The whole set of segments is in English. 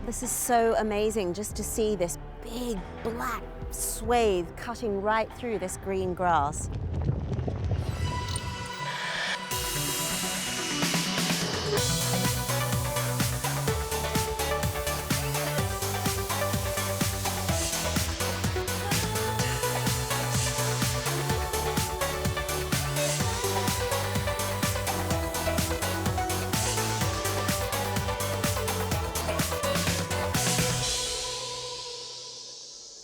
This is so amazing just to see this big black swathe cutting right through this green grass.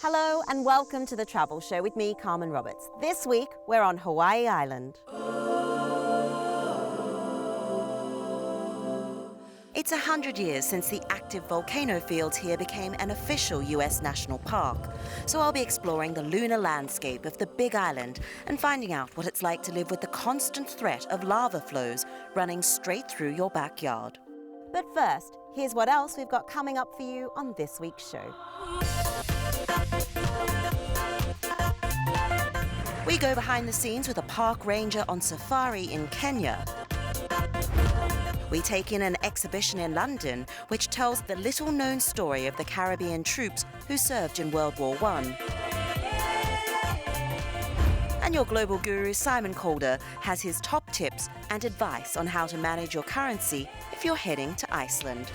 Hello and welcome to The Travel Show with me, Carmen Roberts. This week, we're on Hawaii Island. It's 100 years since the active volcano fields here became an official US national park. So I'll be exploring the lunar landscape of the Big Island and finding out what it's like to live with the constant threat of lava flows running straight through your backyard. But first, here's what else we've got coming up for you on this week's show. We go behind the scenes with a park ranger on safari in Kenya. We take in an exhibition in London which tells the little-known story of the Caribbean troops who served in World War I. And your global guru, Simon Calder, has his top tips and advice on how to manage your currency if you're heading to Iceland.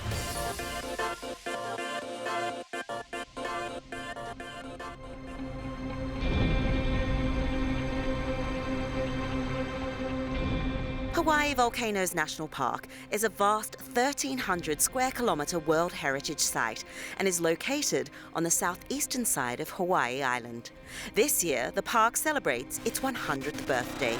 Hawaii Volcanoes National Park is a vast 1,300 square kilometre World Heritage Site and is located on the southeastern side of Hawaii Island. This year, the park celebrates its 100th birthday.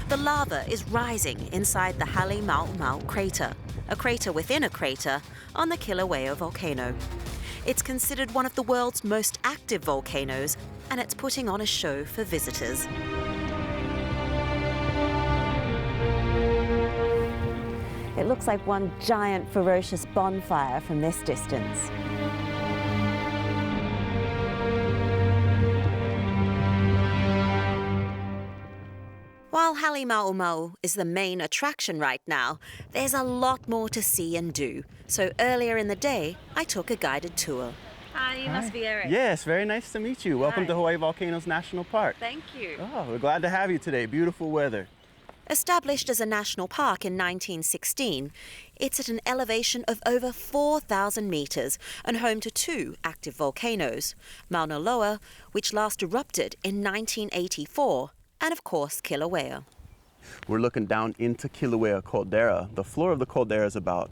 The lava is rising inside the Halemaumau crater, a crater within a crater on the Kilauea volcano. It's considered one of the world's most active volcanoes, and it's putting on a show for visitors. It looks like one giant ferocious bonfire from this distance. While Halemaumau is the main attraction right now, there's a lot more to see and do. So earlier in the day, I took a guided tour. Hi, you must be Eric. Yes, very nice to meet you. Welcome to Hawaii Volcanoes National Park. Thank you. Oh, we're glad to have you today. Beautiful weather. Established as a national park in 1916, it's at an elevation of over 4,000 meters and home to two active volcanoes, Mauna Loa, which last erupted in 1984, and of course Kilauea. We're looking down into Kilauea caldera. The floor of the caldera is about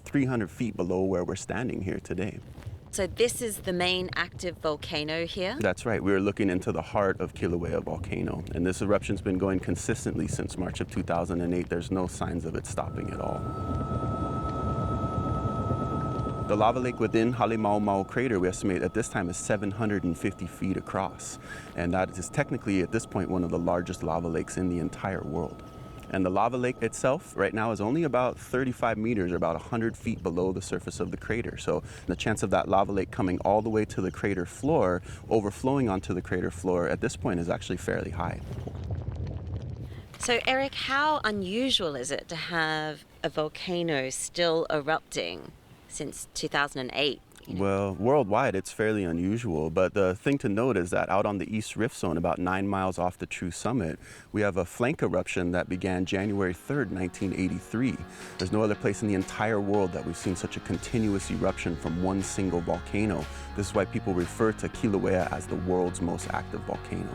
300 feet below where we're standing here today. So this is the main active volcano here? That's right. We're looking into the heart of Kilauea volcano. And this eruption's been going consistently since March of 2008. There's no signs of it stopping at all. The lava lake within Halemaumau crater, we estimate at this time, is 750 feet across. And that is technically, at this point, one of the largest lava lakes in the entire world. And the lava lake itself right now is only about 35 meters, or about 100 feet below the surface of the crater. So the chance of that lava lake coming all the way to the crater floor, overflowing onto the crater floor at this point, is actually fairly high. So Eric, how unusual is it to have a volcano still erupting since 2008? Well, worldwide, it's fairly unusual, but the thing to note is that out on the East Rift Zone, about 9 miles off the true summit, we have a flank eruption that began January 3rd, 1983. There's no other place in the entire world that we've seen such a continuous eruption from one single volcano. This is why people refer to Kilauea as the world's most active volcano.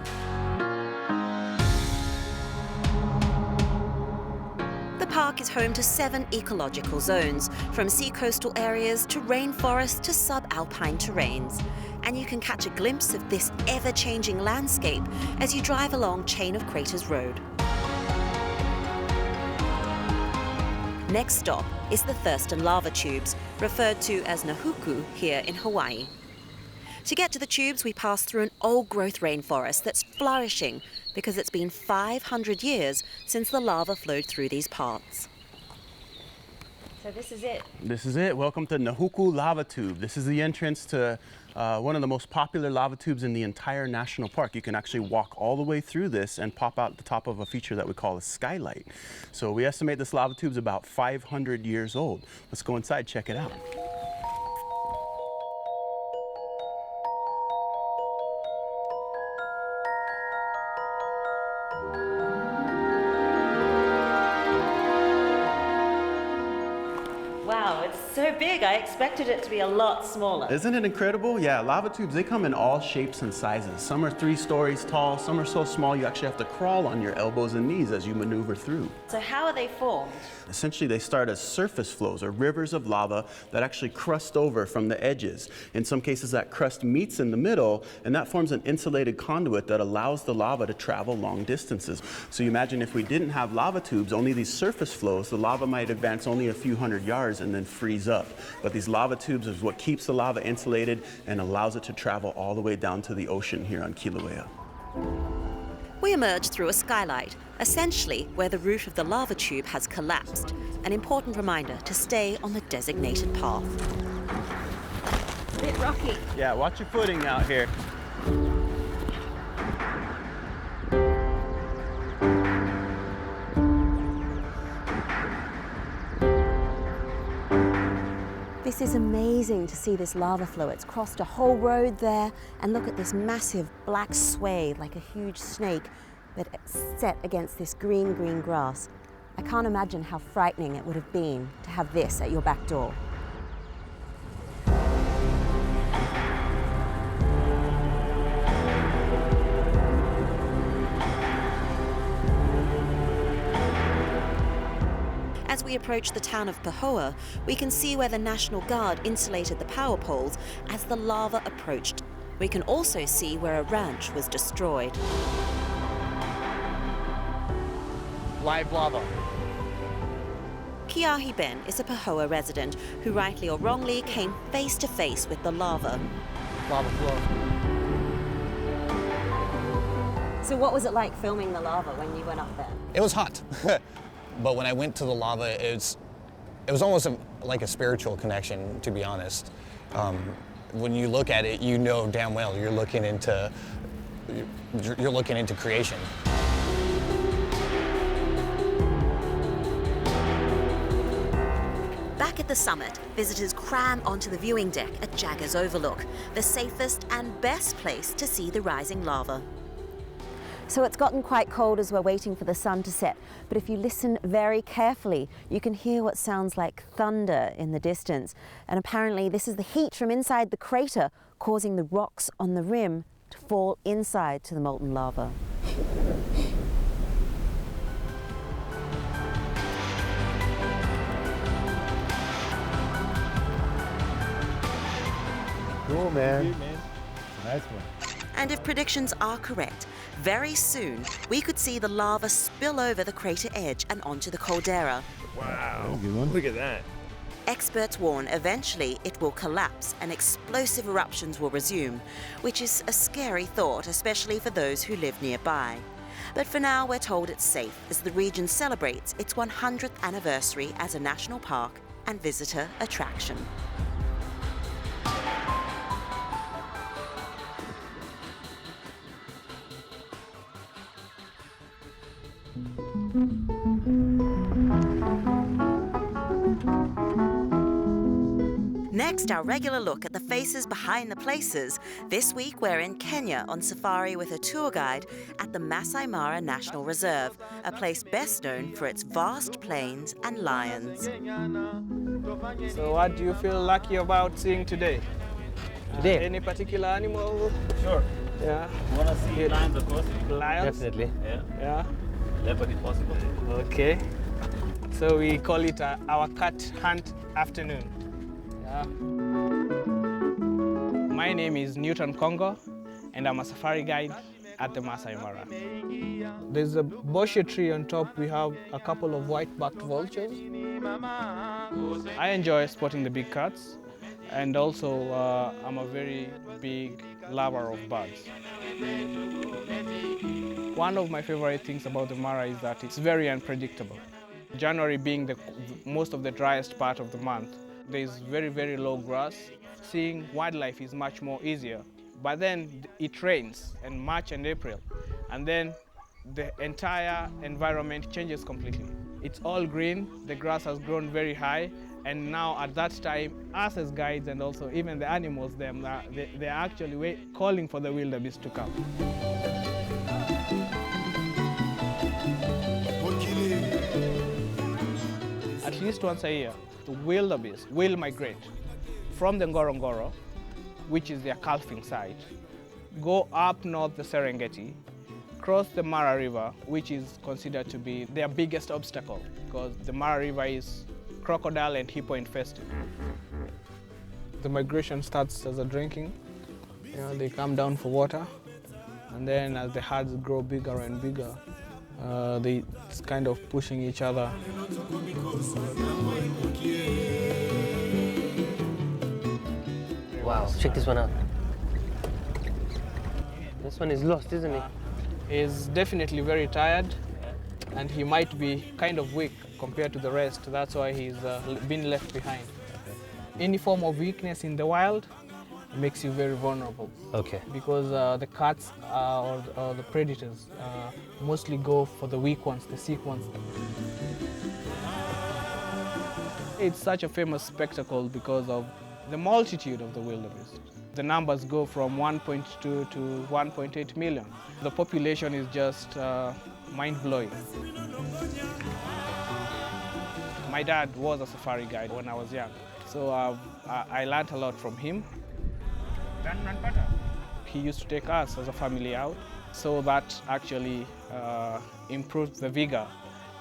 The park is home to 7 ecological zones, from seacoastal areas to rainforests to subalpine terrains. And you can catch a glimpse of this ever-changing landscape as you drive along Chain of Craters Road. Next stop is the Thurston lava tubes, referred to as Nahuku here in Hawaii. To get to the tubes, we pass through an old-growth rainforest that's flourishing because it's been 500 years since the lava flowed through these parts. So this is it. This is it. Welcome to Nahuku Lava Tube. This is the entrance to one of the most popular lava tubes in the entire national park. You can actually walk all the way through this and pop out the top of a feature that we call a skylight. So we estimate this lava tube is about 500 years old. Let's go inside, check it out. Wow, it's so big. I expected it to be a lot smaller. Isn't it incredible? Yeah, lava tubes, they come in all shapes and sizes. Some are 3 stories tall, some are so small you actually have to crawl on your elbows and knees as you maneuver through. So how are they formed? Essentially, they start as surface flows or rivers of lava that actually crust over from the edges. In some cases, that crust meets in the middle, and that forms an insulated conduit that allows the lava to travel long distances. So you imagine if we didn't have lava tubes, only these surface flows, the lava might advance only a few hundred yards and then freeze up. But these lava tubes is what keeps the lava insulated and allows it to travel all the way down to the ocean here on Kilauea. We emerge through a skylight, essentially where the roof of the lava tube has collapsed. An important reminder to stay on the designated path. A bit rocky. Yeah, watch your footing out here. This is amazing to see this lava flow. It's crossed a whole road there, and look at this massive black swathe like a huge snake that set against this green grass. I can't imagine how frightening it would have been to have this at your back door. As we approach the town of Pahoa, we can see where the National Guard insulated the power poles as the lava approached. We can also see where a ranch was destroyed. Live lava. Kiahi Ben is a Pahoa resident who, rightly or wrongly, came face to face with the lava. Lava flow. So what was it like filming the lava when you went up there? It was hot. But when I went to the lava, it was almost like a spiritual connection, to be honest. When you look at it, you know damn well you're looking into creation. Back at the summit, visitors cram onto the viewing deck at Jagger's Overlook, the safest and best place to see the rising lava. So it's gotten quite cold as we're waiting for the sun to set, but if you listen very carefully, you can hear what sounds like thunder in the distance. And apparently this is the heat from inside the crater causing the rocks on the rim to fall inside to the molten lava. Cool, man. Nice one. And if predictions are correct, very soon we could see the lava spill over the crater edge and onto the caldera. Wow, look at that. Experts warn eventually it will collapse and explosive eruptions will resume, which is a scary thought, especially for those who live nearby. But for now, we're told it's safe as the region celebrates its 100th anniversary as a national park and visitor attraction. Next, our regular look at the faces behind the places. This week, we're in Kenya on safari with a tour guide at the Maasai Mara National Reserve, a place best known for its vast plains and lions. So what do you feel lucky about seeing today? Today? Any particular animal? Sure. Yeah. Want to see lions, of course? Lions? Definitely. Yeah. Yeah. Leopard if possible. Okay. So we call it our cat hunt afternoon. Yeah. My name is Newton Congo, and I'm a safari guide at the Maasai Mara. There's a boshy tree on top. We have a couple of white-backed vultures. I enjoy spotting the big cats, and also I'm a very big lover of birds. One of my favorite things about the Mara is that it's very unpredictable. January being most of the driest part of the month, there's very, very low grass, seeing wildlife is much more easier. But then it rains in March and April, and then the entire environment changes completely. It's all green, the grass has grown very high, and now at that time, us as guides and also even the animals, they're actually calling for the wildebeest to come. At least once a year, the wildebeest will migrate from the Ngorongoro, which is their calving site, go up north the Serengeti, cross the Mara River, which is considered to be their biggest obstacle because the Mara River is crocodile and hippo infested. The migration starts as a drinking. They come down for water, and then as the herds grow bigger and bigger, it's kind of pushing each other. Wow, check this one out. This one is lost, isn't he? He's definitely very tired, and he might be kind of weak compared to the rest. That's why he's been left behind. Any form of weakness in the wild makes you very vulnerable. Okay. Because the cats or the predators mostly go for the weak ones, the sick ones. It's such a famous spectacle because of the multitude of the wildebeest. The numbers go from 1.2 to 1.8 million. The population is just mind-blowing. My dad was a safari guide when I was young, so I learned a lot from him. He used to take us as a family out, so that actually improved the vigor.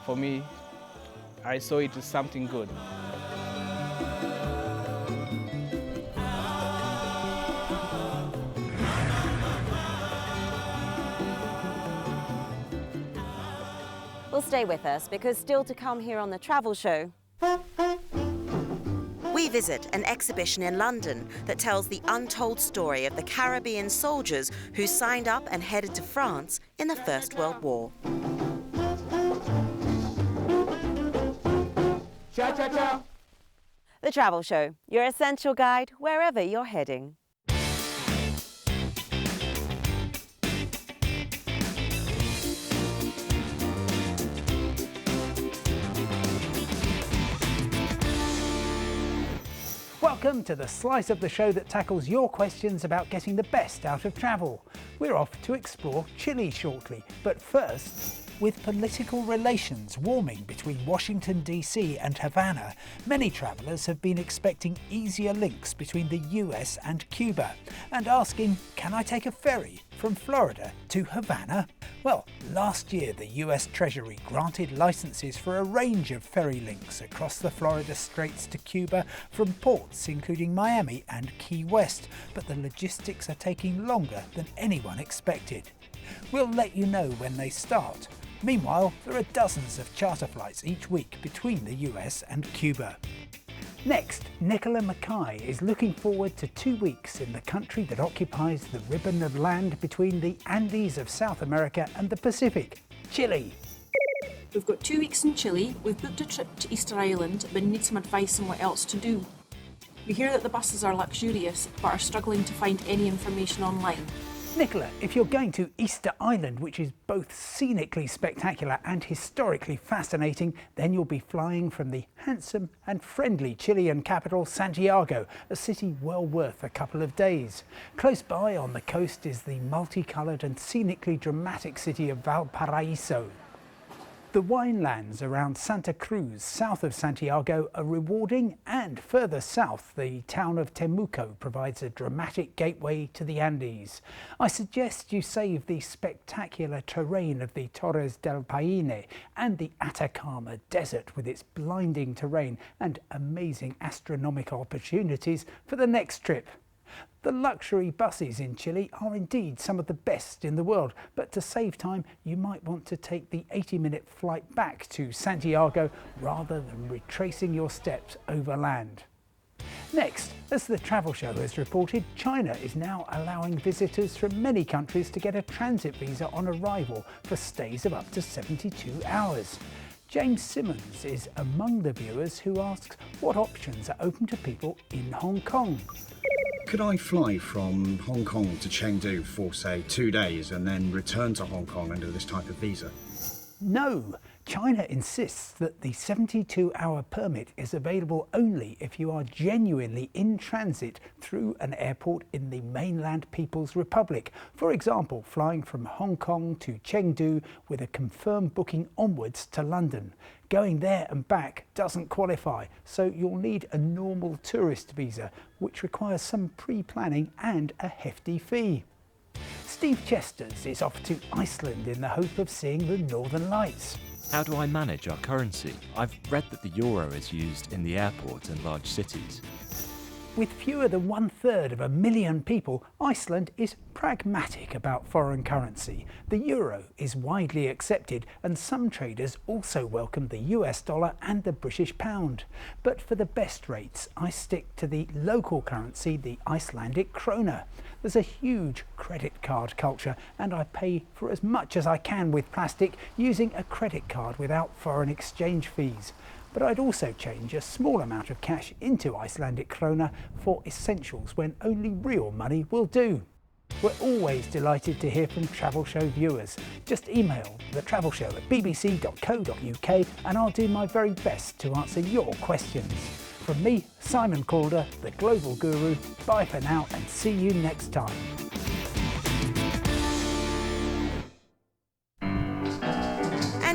For me, I saw it as something good. Well, stay with us because still to come here on the travel show, we visit an exhibition in London that tells the untold story of the Caribbean soldiers who signed up and headed to France in the First World War. Cha-cha-cha! The Travel Show, your essential guide wherever you're heading. Welcome to the slice of the show that tackles your questions about getting the best out of travel. We're off to explore Chile shortly, but first, with political relations warming between Washington DC and Havana, many travellers have been expecting easier links between the US and Cuba and asking, can I take a ferry from Florida to Havana? Well, last year the US Treasury granted licences for a range of ferry links across the Florida Straits to Cuba from ports including Miami and Key West, but the logistics are taking longer than anyone expected. We'll let you know when they start. Meanwhile, there are dozens of charter flights each week between the US and Cuba. Next, Nicola Mackay is looking forward to 2 weeks in the country that occupies the ribbon of land between the Andes of South America and the Pacific, Chile. We've got 2 weeks in Chile, we've booked a trip to Easter Island, but need some advice on what else to do. We hear that the buses are luxurious, but are struggling to find any information online. Nicola, if you're going to Easter Island, which is both scenically spectacular and historically fascinating, then you'll be flying from the handsome and friendly Chilean capital, Santiago, a city well worth a couple of days. Close by on the coast is the multicoloured and scenically dramatic city of Valparaiso. The winelands around Santa Cruz, south of Santiago, are rewarding, and further south, the town of Temuco provides a dramatic gateway to the Andes. I suggest you save the spectacular terrain of the Torres del Paine and the Atacama Desert with its blinding terrain and amazing astronomical opportunities for the next trip. The luxury buses in Chile are indeed some of the best in the world, but to save time, you might want to take the 80-minute flight back to Santiago rather than retracing your steps overland. Next, as the Travel Show has reported, China is now allowing visitors from many countries to get a transit visa on arrival for stays of up to 72 hours. James Simmons is among the viewers who asks what options are open to people in Hong Kong. Could I fly from Hong Kong to Chengdu for, say, 2 days and then return to Hong Kong under this type of visa? No, China insists that the 72-hour permit is available only if you are genuinely in transit through an airport in the mainland People's Republic. For example, flying from Hong Kong to Chengdu with a confirmed booking onwards to London. Going there and back doesn't qualify, so you'll need a normal tourist visa, which requires some pre-planning and a hefty fee. Steve Chesters is off to Iceland in the hope of seeing the Northern Lights. How do I manage our currency? I've read that the euro is used in the airports in large cities. With fewer than 1/3 of a million people, Iceland is pragmatic about foreign currency. The euro is widely accepted, and some traders also welcome the US dollar and the British pound. But for the best rates, I stick to the local currency, the Icelandic krona. There's a huge credit card culture, and I pay for as much as I can with plastic using a credit card without foreign exchange fees. But I'd also change a small amount of cash into Icelandic krona for essentials when only real money will do. We're always delighted to hear from Travel Show viewers. Just email thetravel@bbc.co.uk and I'll do my very best to answer your questions. From me, Simon Calder, the Global Guru, bye for now and see you next time.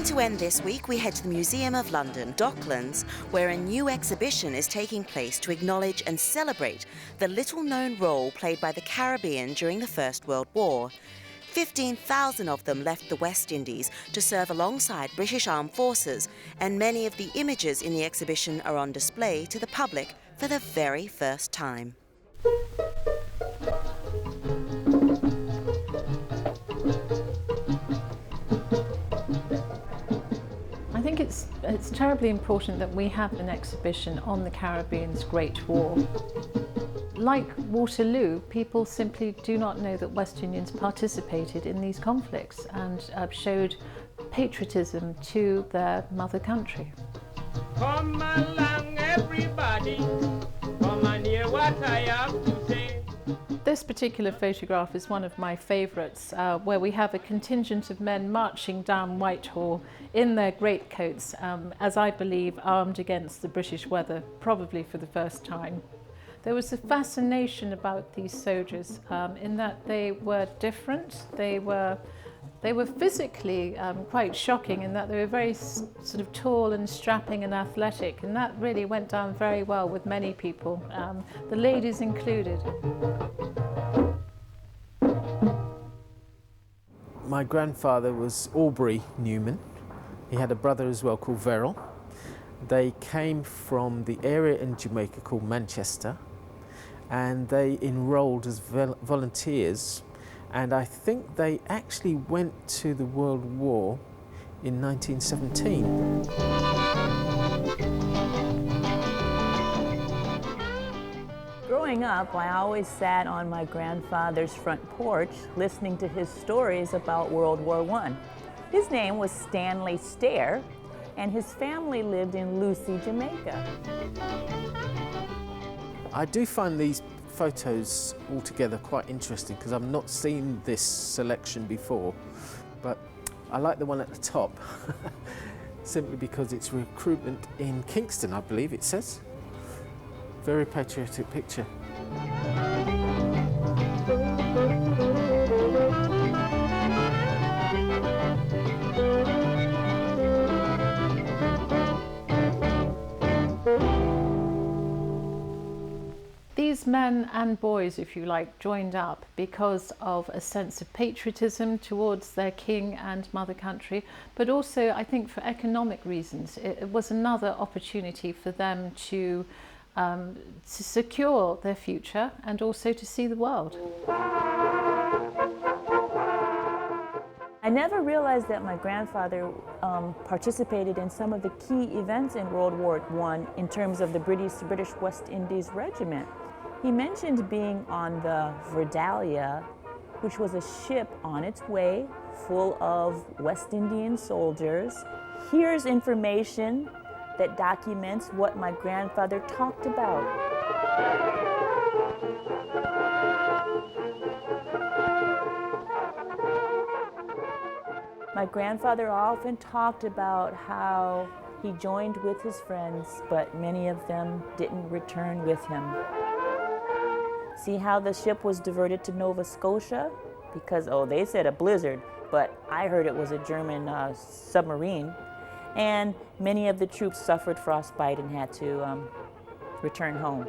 To end this week, we head to the Museum of London, Docklands, where a new exhibition is taking place to acknowledge and celebrate the little-known role played by the Caribbean during the First World War. 15,000 of them left the West Indies to serve alongside British Armed Forces, and many of the images in the exhibition are on display to the public for the very first time. I think it's terribly important that we have an exhibition on the Caribbean's Great War. Like Waterloo, people simply do not know that West Indians participated in these conflicts and showed patriotism to their mother country. Come along, everybody, come and hear what I have to say. This particular photograph is one of my favourites, where we have a contingent of men marching down Whitehall in their greatcoats, as I believe armed against the British weather, probably for the first time. There was a fascination about these soldiers in that they were different. They were physically quite shocking in that they were very sort of tall and strapping and athletic, and that really went down very well with many people, the ladies included. My grandfather was Aubrey Newman. He had a brother as well called Verrill. They came from the area in Jamaica called Manchester, and they enrolled as volunteers, and I think they actually went to the World War in 1917. Growing up, I always sat on my grandfather's front porch listening to his stories about World War I. His name was Stanley Stair, and his family lived in Lucy, Jamaica. I do find these photos altogether quite interesting because I've not seen this selection before, but I like the one at the top simply because it's recruitment in Kingston, I believe it says. Very patriotic picture. These men and boys, if you like, joined up because of a sense of patriotism towards their king and mother country, but also I think for economic reasons. It was another opportunity for them to secure their future and also to see the world. I never realized that my grandfather participated in some of the key events in World War I in terms of the British West Indies Regiment. He mentioned being on the Verdalia, which was a ship on its way full of West Indian soldiers. Here's information that documents what my grandfather talked about. My grandfather often talked about how he joined with his friends, but many of them didn't return with him. See how the ship was diverted to Nova Scotia? Because, oh, they said a blizzard, but I heard it was a German submarine. And many of the troops suffered frostbite and had to return home.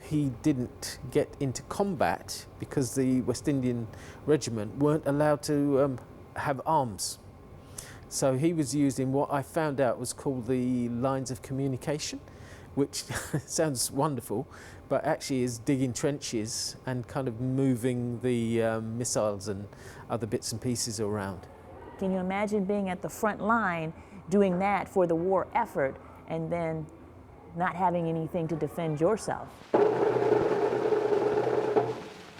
He didn't get into combat because the West Indian Regiment weren't allowed to have arms. So he was used in what I found out was called the lines of communication, which sounds wonderful, but actually is digging trenches and kind of moving the missiles and other bits and pieces around. Can you imagine being at the front line doing that for the war effort and then not having anything to defend yourself?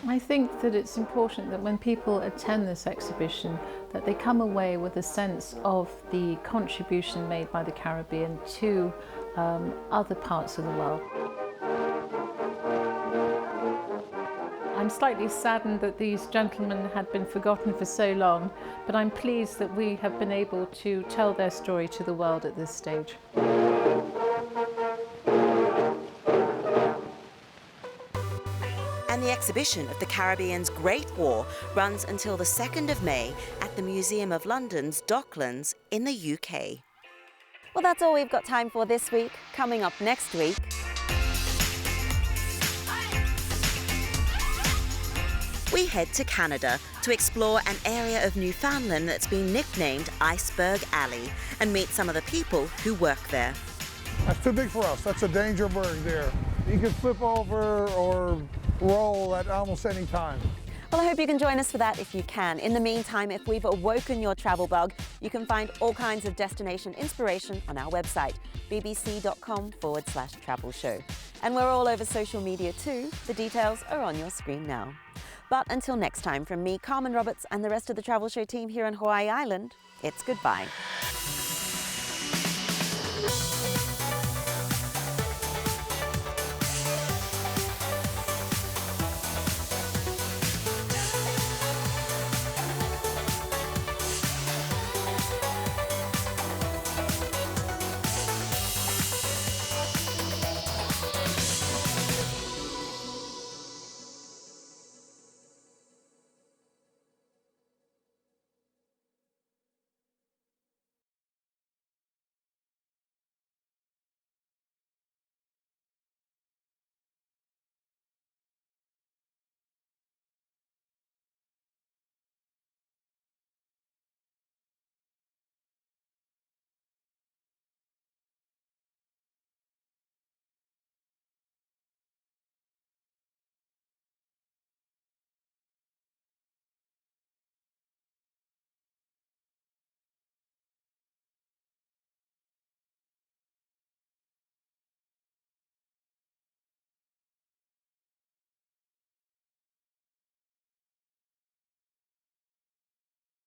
I think that it's important that when people attend this exhibition that they come away with a sense of the contribution made by the Caribbean to other parts of the world. I'm slightly saddened that these gentlemen had been forgotten for so long, but I'm pleased that we have been able to tell their story to the world at this stage. And the exhibition of the Caribbean's Great War runs until the 2nd of May at the Museum of London's Docklands in the UK. Well, that's all we've got time for this week. Coming up next week, we head to Canada to explore an area of Newfoundland that's been nicknamed Iceberg Alley and meet some of the people who work there. That's too big for us. That's a danger berg there. You can flip over or roll at almost any time. Well, I hope you can join us for that if you can. In the meantime, if we've awoken your travel bug, you can find all kinds of destination inspiration on our website, bbc.com/travel show. And we're all over social media too. The details are on your screen now. But until next time, from me, Carmen Roberts, and the rest of the Travel Show team here on Hawaii Island, it's goodbye.